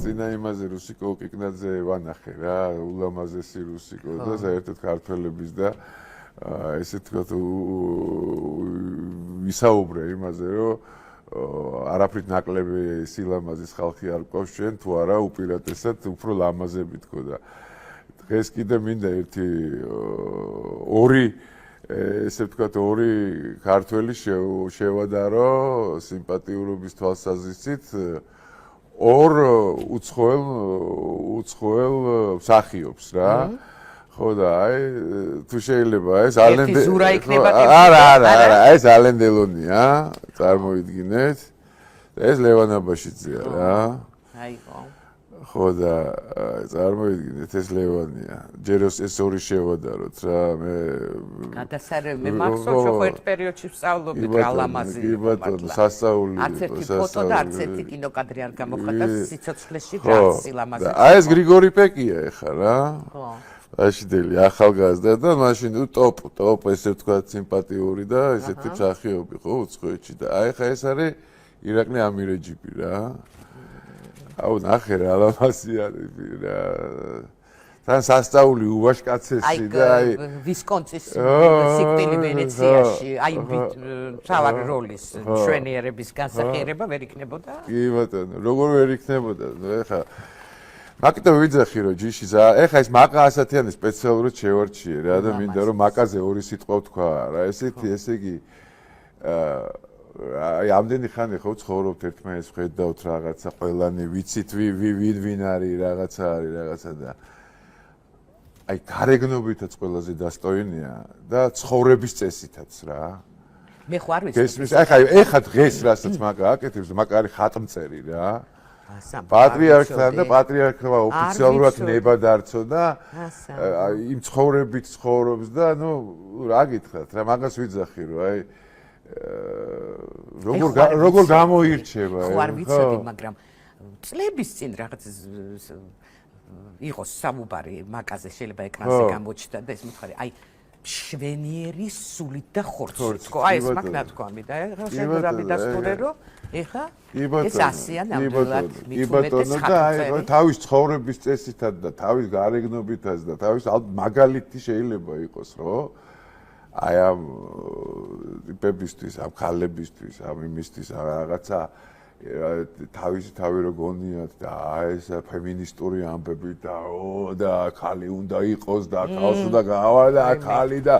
წინა იმაზე რუსიკო კიკნაძე ვანახე რა, ულამაზესი რუსიკო და საერთოდ ქართველების და ესე თქვა ვისაუბრე იმაზე, რომ არაფრით ნაკლები სილამაზის ხალხი არ გვყავს ჩვენ, თუ არა უპირატესად უფრო ლამაზები თქო და დღეს კიდე მინდა ორი ესე ვთქვათ, ორი ქართველი შევადარო სიმპათიურობის თვალსაზრისით ორ უცხოელ მსახიობს რა. ხო და აი თუ შეიძლება ეს არა, ეს ალენდელონია, წარმოიდგინეთ. ეს ლევან აბაშიძეა რა. აიო. ხო და წარმოიდგინეთ ეს ლევანია. ჯერ ეს ორი შევადაროთ რა, მე გადასარევი მახსოვს რომ ერთ პერიოდში ვსწავლობდი რა ლამაზი იყო. კი ბატონო, სასწაული არც ერთი ფოტო და არც ერთი კინოკადრი არ გამოხატა სიცოცხლეში რა სილამაზე. აი ეს გრიგორი პეკია ეხა რა. ხო. აშიდელი ახალგაზრდა და მაშინ ტოპ ესე ვთქვათ სიმპათიური და ესეთი მსახიობი ხო უცხოეთში და აი ხა ეს არის ირაკლი ამირეჯიბი რა. აუ ნახე რა ლამაზი არის რა. თან სასწაული უბაშკაცესი და აი ვისკონცის სიკვდილი ვენეციაში აი თავარ როლის მშვენიერების განსახიერება ვერ იქნებოდა? კი ბატონო, როგორ ვერ იქნებოდა? ეხა მაკიტო ვიძახი რომ ჯიში ეხა ეს მაკა ასათიანი სპეციალურად შევარჩიე რა და მინდა რომ მაკაზე ორი სიტყვა ვთქვა რა ესეთი ესე იგი აი ამდენი ხანი ხო ცხოვრობთ ერთმანეთს ხედავთ რაღაცა ყველანი ვიცით ვინ არის რაღაცა და აი გარეგნობითაც ყველაზე დასტოინია და ცხოვრების წესითაც რა მე ხო არ ვიცი გესმის ეხა დღეს რასაც მაკა აკეთებს მაკა არის ხატმწერი რა პატრიარქთან და პატრიარქმა ოფიციალურად ნება დარწო და იმ ცხოვრებით ცხოვრობს და ნუ რა გითხრათ რა მაგას ვიძახი რომ აი როგორ გამოირჩევა ხო არ ვიცოდი მაგრამ წლების წინ რაღაც იყოს სამუბარი მაკაზე შეიძლება ეკრანზე გამოჩნდა და ეს მოხარი აი შვენიერი სულით და ხორცით თქო აი ეს მაგ ნათქვამი და ეხლა შეიძლება მიდასტურე რომ ეხა ეს ასია ნამდვილად მithumetes და აი თავის ცხოვრების წესითაც და თავის გარეგნობითაც და თავის მაგალითი შეიძლება იყოს რო აი ამ ტიპებისთვის ამ ქალებისთვის ამ იმისთვის რაღაცა თავი რო გონიათ და ეს ფემინისტური ამბები და და ხალი უნდა იყოს და ხალს უნდა გავა და ხალი და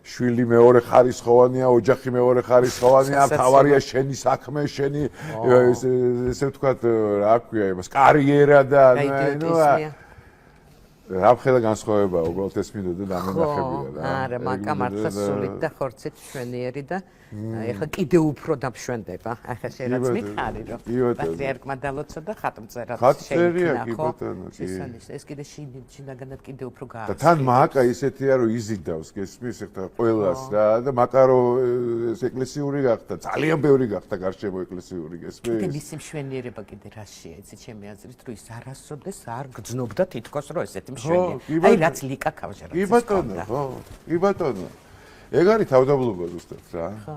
შვილი მეორე ხარისხოვანია, ოჯახი მეორე ხარისხოვანია, თავარია შენი საქმე, შენი ესე ვთქვათ, რა ქვია იმას, კარიერა და ნუ რაფხელა განსხვავებაა, უბრალოდ ეს მინდოდა დამენახებია რა. არა, მაკა მართლა სულით და ხორცით შვენიერი და ეხლა კიდე უფრო დამშვენდება. ახლა შეიძლება მითხარი რომ პატრიარქმა დალოცა და ხატმწერად შეიქმნა ხო? ეს კიდე შინაგანად კიდე უფრო გააცხადა. და თან მაკა ისეთია რომ იზიდავს, გესმის, ეხლა ყველას რა და მაკა რომ ეს ეკლესიური გახდა, ძალიან ბევრი გახდა გარშემო ეკლესიური, გესმის? კიდე მისი მშვენიერება კიდე რაშია, იცი ჩემი აზრით, რომ ის არასოდეს არ გძნობდა თითქოს რომ ესეთი მშვენიერი. აი რაც ლიკა ქავჟარაძის. კი ბატონო, ხო. კი ბატონო. ეგ არის თავდაბლობა ზუსტად რა. ხო.